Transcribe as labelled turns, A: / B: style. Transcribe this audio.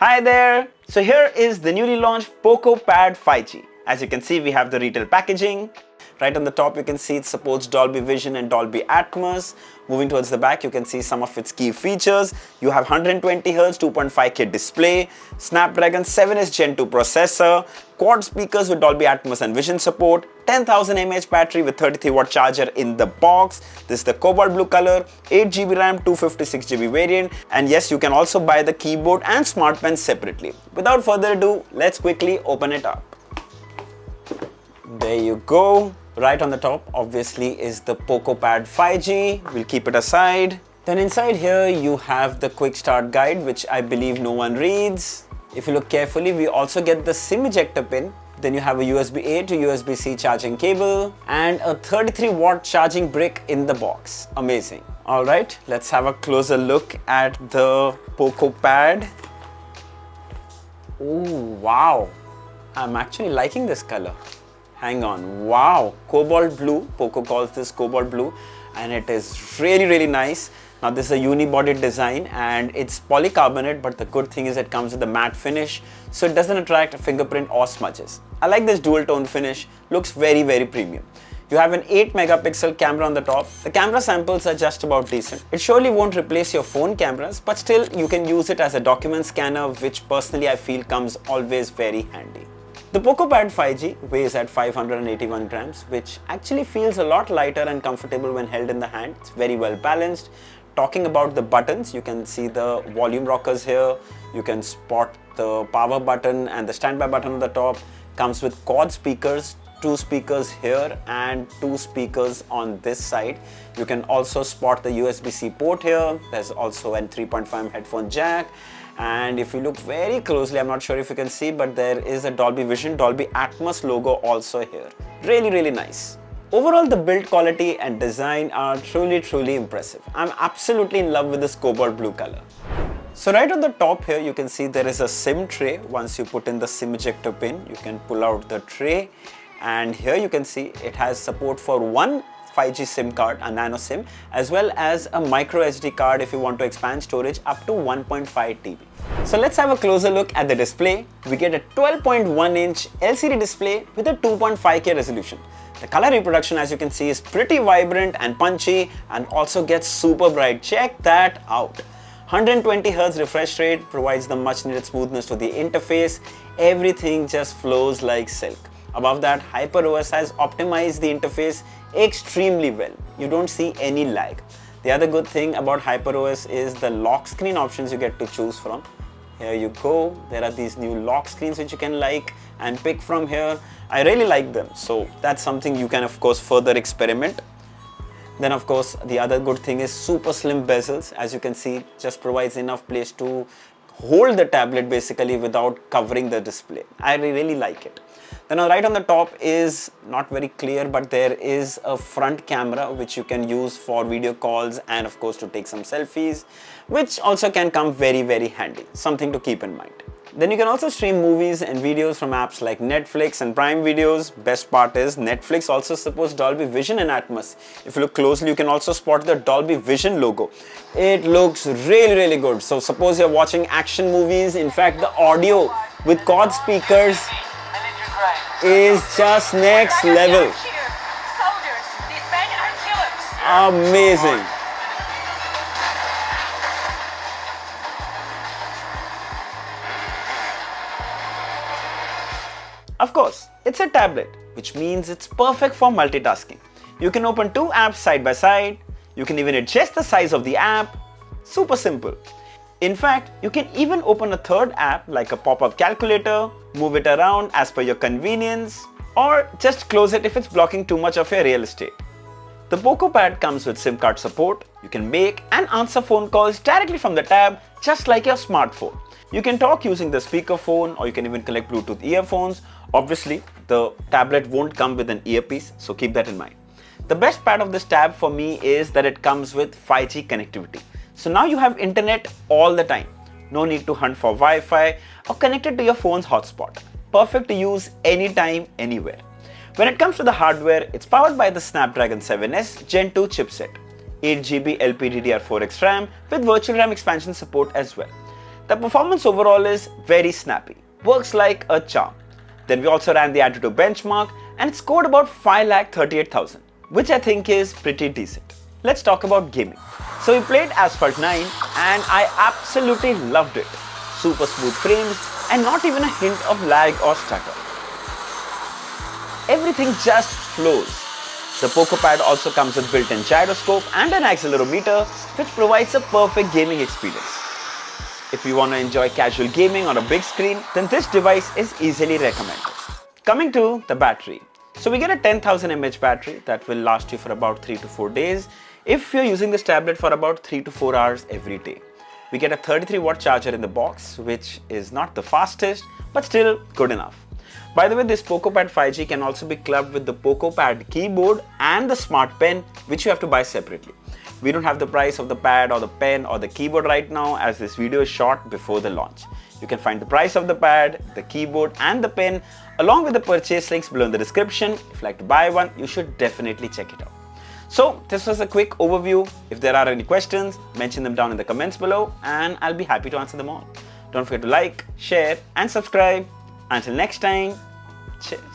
A: Hi there! So here is the newly launched Poco Pad 5G. As you can see, we have the retail packaging. Right on the top, you can see it supports Dolby Vision and Dolby Atmos. Moving towards the back, you can see some of its key features. You have 120Hz 2.5K display, Snapdragon 7S Gen 2 processor, quad speakers with Dolby Atmos and Vision support, 10,000 mAh battery with 33-watt charger in the box. This is the cobalt blue color, 8GB RAM, 256GB variant, and yes, you can also buy the keyboard and smart pen separately. Without further ado, let's quickly open it up. There you go. Right on the top, obviously, is the Poco Pad 5G. We'll keep it aside. Then inside here, you have the quick start guide, which I believe no one reads. If you look carefully, we also get the SIM ejector pin. Then you have a USB-A to USB-C charging cable and a 33-watt charging brick in the box. Amazing. All right, let's have a closer look at the Poco Pad. Oh, wow. I'm actually liking this color. Hang on, wow, cobalt blue. Poco calls this cobalt blue, and it is really nice. Now this is a unibody design and it's polycarbonate, but the good thing is it comes with a matte finish, so it doesn't attract a fingerprint or smudges. I like this dual tone finish, looks very premium. You have an 8 megapixel camera on the top. The camera samples are just about decent. It surely won't replace your phone cameras, but still you can use it as a document scanner, which personally I feel comes always very handy. The Poco Pad 5G weighs at 581 grams, which actually feels a lot lighter and comfortable when held in the hand. It's very well balanced. Talking about the buttons, you can see the volume rockers here. You can spot the power button and the standby button on the top. Comes with quad speakers, 2 speakers here and 2 speakers on this side. You can also spot the USB-C port here. There's also an 3.5 headphone jack. And if you look very closely, I'm not sure if you can see, but there is a Dolby Vision, Dolby Atmos logo also here. Really nice. Overall, the build quality and design are truly impressive. I'm absolutely in love with this cobalt blue color. So right on the top here, you can see there is a SIM tray. Once you put in the SIM ejector pin, you can pull out the tray. And here you can see it has support for one 5G SIM card, a nano SIM, as well as a micro SD card if you want to expand storage up to 1.5 TB. So let's have a closer look at the display. We get a 12.1-inch LCD display with a 2.5K resolution. The color reproduction, as you can see, is pretty vibrant and punchy and also gets super bright. Check that out. 120Hz refresh rate provides the much needed smoothness to the interface. Everything just flows like silk. Above that, HyperOS has optimized the interface extremely well. You don't see any lag. The other good thing about HyperOS is the lock screen options you get to choose from. Here you go. There are these new lock screens which you can like and pick from here. I really like them. So that's something you can of course further experiment. Then of course the other good thing is super slim bezels. As you can see, just provides enough place to hold the tablet basically without covering the display. I really like it. Then right on the top is not very clear, but there is a front camera which you can use for video calls and of course to take some selfies, which also can come very handy. Something to keep in mind. Then you can also stream movies and videos from apps like Netflix and Prime Videos. Best part is Netflix also supports Dolby Vision and Atmos. If you look closely, you can also spot the Dolby Vision logo. It looks really good. So suppose you're watching action movies, in fact the audio with quad speakers is just next level. Amazing. Of course, it's a tablet, which means it's perfect for multitasking. You can open 2 apps side by side. You can even adjust the size of the app. Super simple. In fact, you can even open a third app like a pop-up calculator, move it around as per your convenience, or just close it if it's blocking too much of your real estate. The Poco Pad comes with SIM card support. You can make and answer phone calls directly from the tab, just like your smartphone. You can talk using the speakerphone, or you can even connect Bluetooth earphones. Obviously, the tablet won't come with an earpiece, so keep that in mind. The best part of this tab for me is that it comes with 5G connectivity. So now you have internet all the time. No need to hunt for Wi-Fi or connect it to your phone's hotspot. Perfect to use anytime, anywhere. When it comes to the hardware, it's powered by the Snapdragon 7S Gen 2 chipset, 8GB LPDDR4X RAM with virtual RAM expansion support as well. The performance overall is very snappy, works like a charm. Then we also ran the Antutu benchmark and it scored about 5,38,000, which I think is pretty decent. Let's talk about gaming. So we played Asphalt 9 and I absolutely loved it. Super smooth frames and not even a hint of lag or stutter. Everything just flows. The Poco Pad also comes with built-in gyroscope and an accelerometer, which provides a perfect gaming experience. If you want to enjoy casual gaming on a big screen, then this device is easily recommended. Coming to the battery. So we get a 10,000 mAh battery that will last you for about 3 to 4 days if you're using this tablet for about 3 to 4 hours every day. We get a 33 watt charger in the box, which is not the fastest, but still good enough. By the way, this Poco Pad 5G can also be clubbed with the Poco Pad keyboard and the smart pen, which you have to buy separately. We don't have the price of the pad or the pen or the keyboard right now, as this video is shot before the launch. You can find the price of the pad, the keyboard and the pen along with the purchase links below in the description. If you'd like to buy one, you should definitely check it out. So this was a quick overview. If there are any questions, mention them down in the comments below and I'll be happy to answer them all. Don't forget to like, share and subscribe. Until next time, cheers.